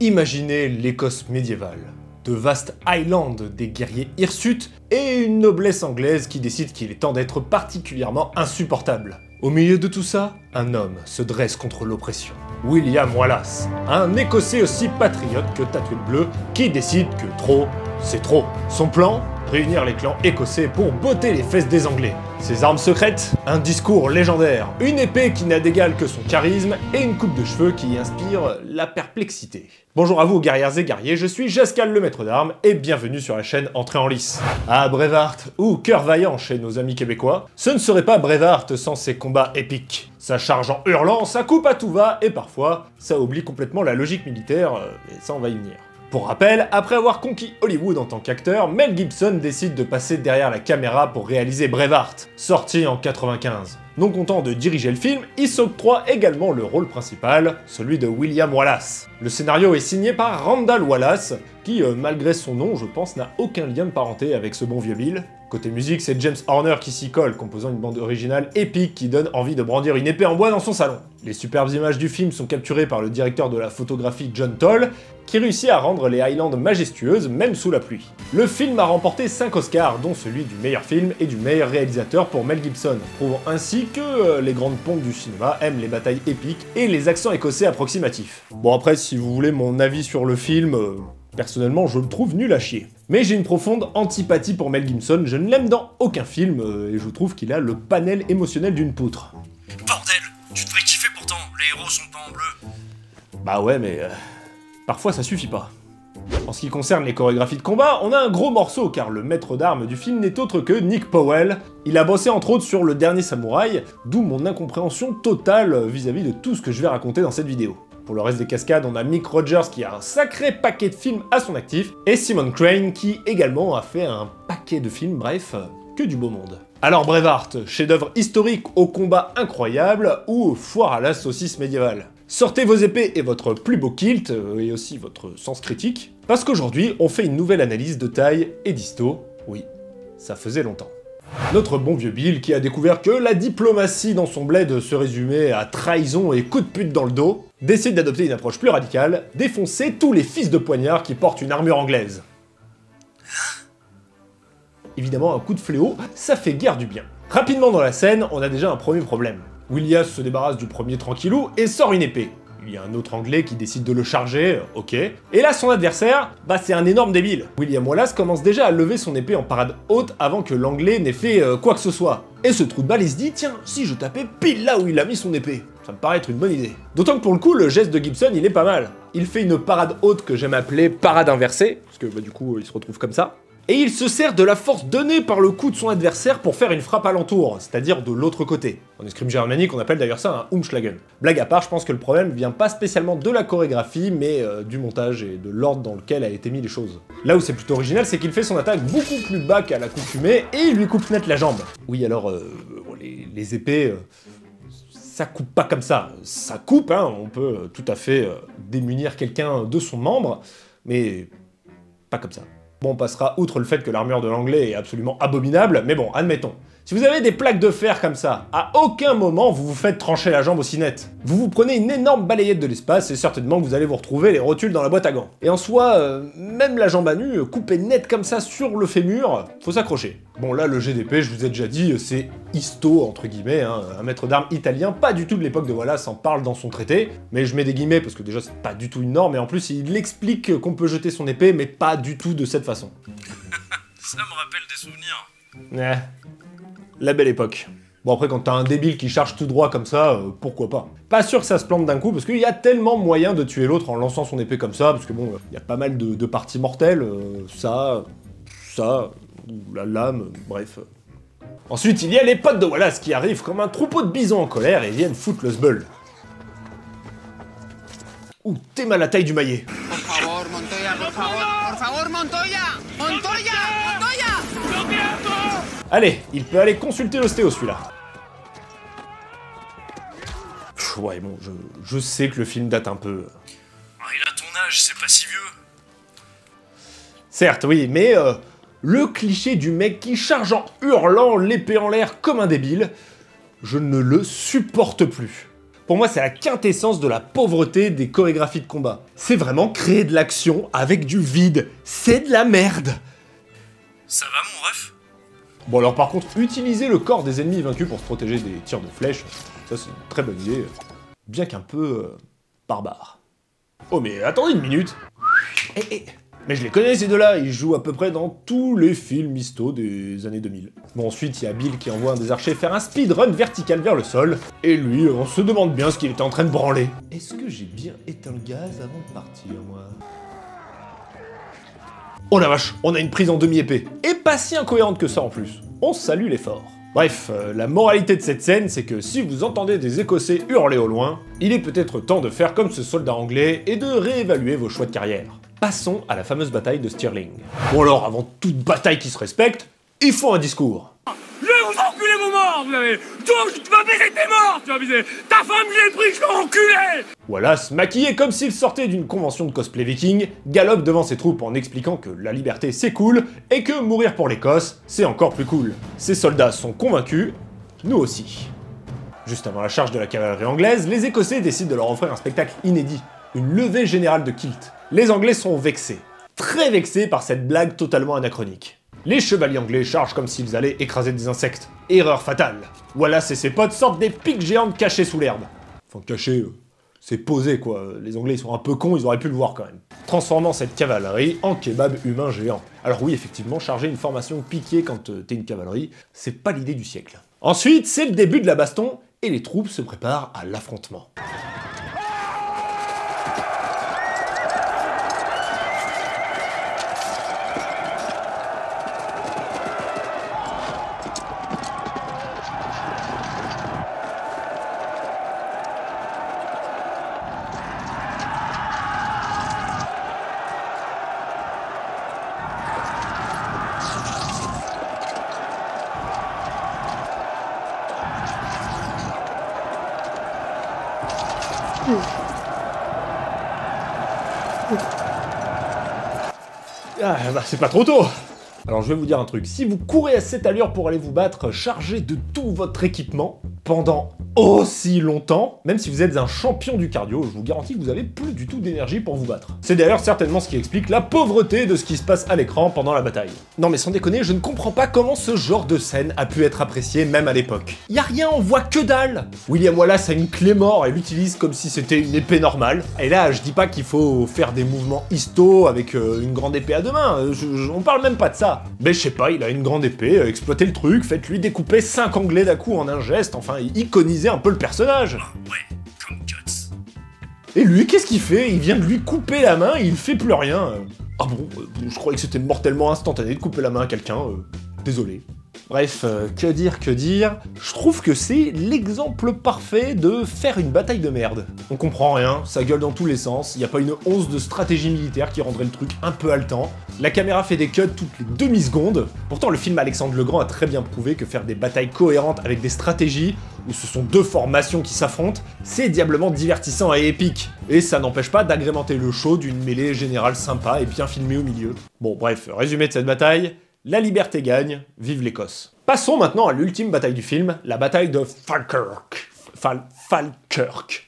Imaginez l'Écosse médiévale, de vastes highlands, des guerriers hirsutes et une noblesse anglaise qui décide qu'il est temps d'être particulièrement insupportable. Au milieu de tout ça, un homme se dresse contre l'oppression. William Wallace, un Écossais aussi patriote que tatoué de bleu, qui décide que trop, c'est trop. Son plan ? Réunir les clans écossais pour botter les fesses des Anglais. Ses armes secrètes ? Un discours légendaire, une épée qui n'a d'égal que son charisme et une coupe de cheveux qui inspire la perplexité. Bonjour à vous guerrières et guerriers, je suis Jascal le maître d'armes et bienvenue sur la chaîne Entrée en lice. Ah, Braveheart, ou Cœur vaillant chez nos amis québécois, ce ne serait pas Braveheart sans ses combats épiques. Ça charge en hurlant, ça coupe à tout va et parfois, ça oublie complètement la logique militaire, et ça on va y venir. Pour rappel, après avoir conquis Hollywood en tant qu'acteur, Mel Gibson décide de passer derrière la caméra pour réaliser Braveheart, sorti en 95. Non content de diriger le film, il s'octroie également le rôle principal, celui de William Wallace. Le scénario est signé par Randall Wallace, qui, malgré son nom, je pense, n'a aucun lien de parenté avec ce bon vieux Bill. Côté musique, c'est James Horner qui s'y colle, composant une bande originale épique qui donne envie de brandir une épée en bois dans son salon. Les superbes images du film sont capturées par le directeur de la photographie John Toll, qui réussit à rendre les Highlands majestueuses, même sous la pluie. Le film a remporté 5 Oscars, dont celui du meilleur film et du meilleur réalisateur pour Mel Gibson, prouvant ainsi que les grandes pompes du cinéma aiment les batailles épiques et les accents écossais approximatifs. Bon après, si vous voulez mon avis sur le film... Personnellement, je le trouve nul à chier. Mais j'ai une profonde antipathie pour Mel Gibson, je ne l'aime dans aucun film, et je trouve qu'il a le panel émotionnel d'une poutre. Bordel, tu devrais kiffer pourtant, les héros sont pas en bleu. Bah ouais, mais parfois ça suffit pas. En ce qui concerne les chorégraphies de combat, on a un gros morceau, car le maître d'armes du film n'est autre que Nick Powell. Il a bossé entre autres sur Le Dernier Samouraï, d'où mon incompréhension totale vis-à-vis de tout ce que je vais raconter dans cette vidéo. Pour le reste des cascades, on a Mick Rogers qui a un sacré paquet de films à son actif, et Simon Crane qui également a fait un paquet de films, bref, que du beau monde. Alors Braveheart, chef-d'œuvre historique au combat incroyable, ou foire à la saucisse médiévale. Sortez vos épées et votre plus beau kilt, et aussi votre sens critique, parce qu'aujourd'hui on fait une nouvelle analyse de taille et d'histo, oui, ça faisait longtemps. Notre bon vieux Bill qui a découvert que la diplomatie dans son bled se résumait à trahison et coup de pute dans le dos, décide d'adopter une approche plus radicale, défoncer tous les fils de poignard qui portent une armure anglaise. Évidemment, un coup de fléau, ça fait guère du bien. Rapidement dans la scène, on a déjà un premier problème. William se débarrasse du premier tranquillou et sort une épée. Il y a un autre anglais qui décide de le charger, ok. Et là, son adversaire, bah c'est un énorme débile. William Wallace commence déjà à lever son épée en parade haute avant que l'anglais n'ait fait quoi que ce soit. Et ce trou de balle, il se dit, tiens, si je tapais pile là où il a mis son épée. Ça me paraît être une bonne idée. D'autant que pour le coup, le geste de Gibson, il est pas mal. Il fait une parade haute que j'aime appeler parade inversée, parce que bah, du coup, il se retrouve comme ça. Et il se sert de la force donnée par le coup de son adversaire pour faire une frappe alentour, c'est-à-dire de l'autre côté. En escrime germanique, on appelle d'ailleurs ça un Umschlagen. Blague à part, je pense que le problème vient pas spécialement de la chorégraphie, mais du montage et de l'ordre dans lequel a été mis les choses. Là où c'est plutôt original, c'est qu'il fait son attaque beaucoup plus bas qu'à l'accoutumée, et il lui coupe net la jambe. Oui, alors, les épées... ça coupe pas comme ça. Ça coupe, hein, on peut tout à fait démunir quelqu'un de son membre, mais pas comme ça. Bon, on passera outre le fait que l'armure de l'anglais est absolument abominable, mais bon, admettons. Si vous avez des plaques de fer comme ça, à aucun moment vous vous faites trancher la jambe aussi net. Vous vous prenez une énorme balayette de l'espace et certainement que vous allez vous retrouver les rotules dans la boîte à gants. Et en soi, même la jambe à nu, coupée net comme ça sur le fémur, faut s'accrocher. Bon là, le GDP, je vous ai déjà dit, c'est histo, entre guillemets, hein, un maître d'armes italien, pas du tout de l'époque de Wallace, en parle dans son traité, mais je mets des guillemets parce que déjà c'est pas du tout une norme, et en plus il explique qu'on peut jeter son épée, mais pas du tout de cette façon. Ça me rappelle des souvenirs. La belle époque. Bon après quand t'as un débile qui charge tout droit comme ça, pourquoi pas. Pas sûr que ça se plante d'un coup, parce qu'il y a tellement moyen de tuer l'autre en lançant son épée comme ça, parce que bon, il y a pas mal de parties mortelles, ça, ou la lame, bref. Ensuite, il y a les potes de Wallace qui arrivent comme un troupeau de bisons en colère et viennent foutre le sbeul. Ouh, t'es mal à la taille du maillet. Por favor, Montoya, por favor, Montoya, Montoya, Montoya. Allez, il peut aller consulter l'ostéo celui-là. Ouais bon, je sais que le film date un peu. Ah, il a ton âge, c'est pas si vieux. Certes, oui, mais le cliché du mec qui charge en hurlant, l'épée en l'air comme un débile, je ne le supporte plus. Pour moi, c'est la quintessence de la pauvreté des chorégraphies de combat. C'est vraiment créer de l'action avec du vide. C'est de la merde. Ça va mon ref? Bon alors par contre, utiliser le corps des ennemis vaincus pour se protéger des tirs de flèches, ça c'est une très bonne idée, bien qu'un peu barbare. Oh mais attendez une minute. Mais je les connais ces deux-là, ils jouent à peu près dans tous les films histo des années 2000. Bon ensuite il y a Bill qui envoie un des archers faire un speedrun vertical vers le sol, et lui on se demande bien ce qu'il était en train de branler. Est-ce que j'ai bien éteint le gaz avant de partir moi? Oh la vache, on a une prise en demi-épée, et pas si incohérente que ça en plus. On salue l'effort. Bref, la moralité de cette scène, c'est que si vous entendez des Écossais hurler au loin, il est peut-être temps de faire comme ce soldat anglais et de réévaluer vos choix de carrière. Passons à la fameuse bataille de Stirling. Bon alors, avant toute bataille qui se respecte, il faut un discours. Je vais vous enculer vos morts, vous avez... Tu vas baiser tes morts, tu vas baiser... Ta femme, je l'ai pris, je l'ai enculé. Wallace, maquillé comme s'il sortait d'une convention de cosplay viking, galope devant ses troupes en expliquant que la liberté c'est cool, et que mourir pour l'Écosse, c'est encore plus cool. Ses soldats sont convaincus, nous aussi. Juste avant la charge de la cavalerie anglaise, les Écossais décident de leur offrir un spectacle inédit, une levée générale de kilt. Les Anglais sont vexés, très vexés par cette blague totalement anachronique. Les chevaliers anglais chargent comme s'ils allaient écraser des insectes. Erreur fatale. Wallace et ses potes sortent des piques géantes cachées sous l'herbe. Enfin, cachées, c'est posé quoi. Les Anglais ils sont un peu cons, ils auraient pu le voir quand même. Transformant cette cavalerie en kebab humain géant. Alors oui, effectivement, charger une formation piquée quand t'es une cavalerie, c'est pas l'idée du siècle. Ensuite, c'est le début de la baston, et les troupes se préparent à l'affrontement. Ah, bah c'est pas trop tôt. Alors je vais vous dire un truc, si vous courez à cette allure pour aller vous battre chargé de tout votre équipement, pendant aussi longtemps, même si vous êtes un champion du cardio, je vous garantis que vous avez plus du tout d'énergie pour vous battre. C'est d'ailleurs certainement ce qui explique la pauvreté de ce qui se passe à l'écran pendant la bataille. Non mais sans déconner, je ne comprends pas comment ce genre de scène a pu être apprécié même à l'époque. Y a rien, on voit que dalle. William Wallace a une clé mort et l'utilise comme si c'était une épée normale. Et là, je dis pas qu'il faut faire des mouvements histo avec une grande épée à deux mains, on parle même pas de ça. Mais je sais pas, il a une grande épée, exploitez le truc, faites-lui découper 5 Anglais d'un coup en un geste, enfin iconisez un peu le personnage. Ouais, comme Guts. Et lui, qu'est-ce qu'il fait? Il vient de lui couper la main et il fait plus rien. Ah bon, je croyais que c'était mortellement instantané de couper la main à quelqu'un, désolé. Bref, que dire, je trouve que c'est l'exemple parfait de faire une bataille de merde. On comprend rien, ça gueule dans tous les sens, y a pas une once de stratégie militaire qui rendrait le truc un peu haletant, la caméra fait des cuts toutes les demi-secondes, pourtant le film Alexandre le Grand a très bien prouvé que faire des batailles cohérentes avec des stratégies, où ce sont deux formations qui s'affrontent, c'est diablement divertissant et épique, et ça n'empêche pas d'agrémenter le show d'une mêlée générale sympa et bien filmée au milieu. Bon bref, résumé de cette bataille, la liberté gagne, vive l'Écosse. Passons maintenant à l'ultime bataille du film, la bataille de Falkirk. Falkirk.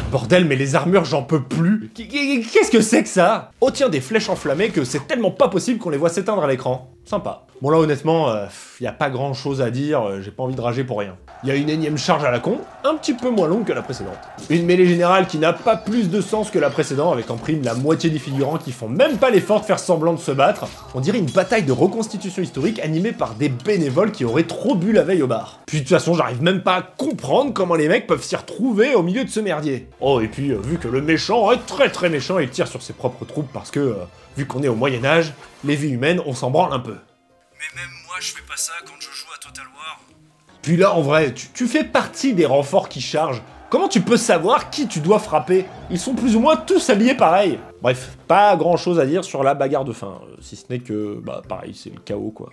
Bordel, mais les armures, j'en peux plus. Qu'est-ce que c'est que ça? Oh tiens, des flèches enflammées que c'est tellement pas possible qu'on les voit s'éteindre à l'écran. Sympa. Bon là honnêtement, y a pas grand chose à dire, j'ai pas envie de rager pour rien. Il y a une énième charge à la con, un petit peu moins longue que la précédente. Une mêlée générale qui n'a pas plus de sens que la précédente, avec en prime la moitié des figurants qui font même pas l'effort de faire semblant de se battre. On dirait une bataille de reconstitution historique animée par des bénévoles qui auraient trop bu la veille au bar. Puis de toute façon, j'arrive même pas à comprendre comment les mecs peuvent s'y retrouver au milieu de ce merdier. Oh et puis, vu que le méchant est très méchant, il tire sur ses propres troupes parce que, vu qu'on est au Moyen-Âge, les vies humaines, on s'en branle un peu. Mais même moi, je fais pas ça quand je joue à Total War. Puis là, en vrai, tu fais partie des renforts qui chargent. Comment tu peux savoir qui tu dois frapper? Ils sont plus ou moins tous habillés pareil. Bref, pas grand chose à dire sur la bagarre de fin, si ce n'est que, bah pareil, c'est le chaos quoi.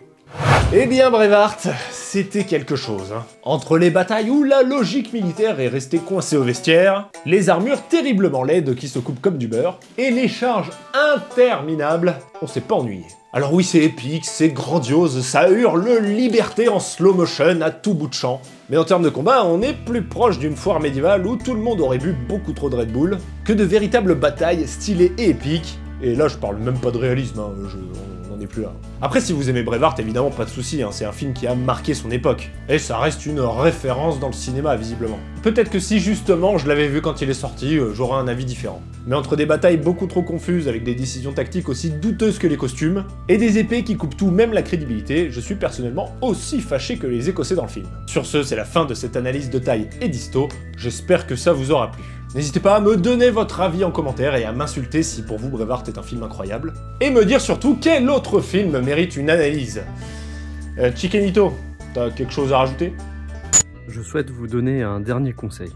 Eh bien Braveheart, c'était quelque chose, hein. Entre les batailles où la logique militaire est restée coincée au vestiaire, les armures terriblement laides qui se coupent comme du beurre, et les charges interminables, on s'est pas ennuyé. Alors oui, c'est épique, c'est grandiose, ça hurle liberté en slow motion à tout bout de champ. Mais en termes de combat, on est plus proche d'une foire médiévale où tout le monde aurait bu beaucoup trop de Red Bull que de véritables batailles stylées et épiques. Et là, je parle même pas de réalisme, hein, on n'en est plus là. Après, si vous aimez Braveheart, évidemment, pas de souci, hein, c'est un film qui a marqué son époque. Et ça reste une référence dans le cinéma, visiblement. Peut-être que si justement je l'avais vu quand il est sorti, j'aurais un avis différent. Mais entre des batailles beaucoup trop confuses avec des décisions tactiques aussi douteuses que les costumes, et des épées qui coupent tout, même la crédibilité, je suis personnellement aussi fâché que les Écossais dans le film. Sur ce, c'est la fin de cette analyse de taille et disto, j'espère que ça vous aura plu. N'hésitez pas à me donner votre avis en commentaire et à m'insulter si pour vous Braveheart est un film incroyable. Et me dire surtout quel autre film mérite une analyse. Chikenito, t'as quelque chose à rajouter? Je souhaite vous donner un dernier conseil.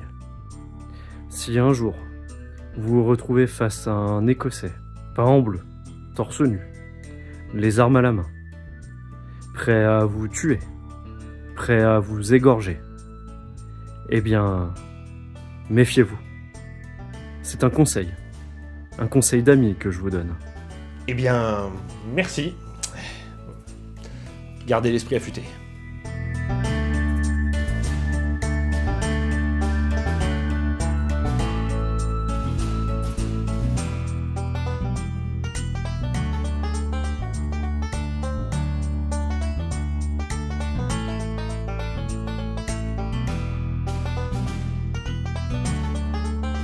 Si un jour, vous vous retrouvez face à un Écossais, pas en bleu, torse nu, les armes à la main, prêt à vous tuer, prêt à vous égorger, eh bien, méfiez-vous. C'est un conseil d'ami que je vous donne. Eh bien, merci. Gardez l'esprit affûté.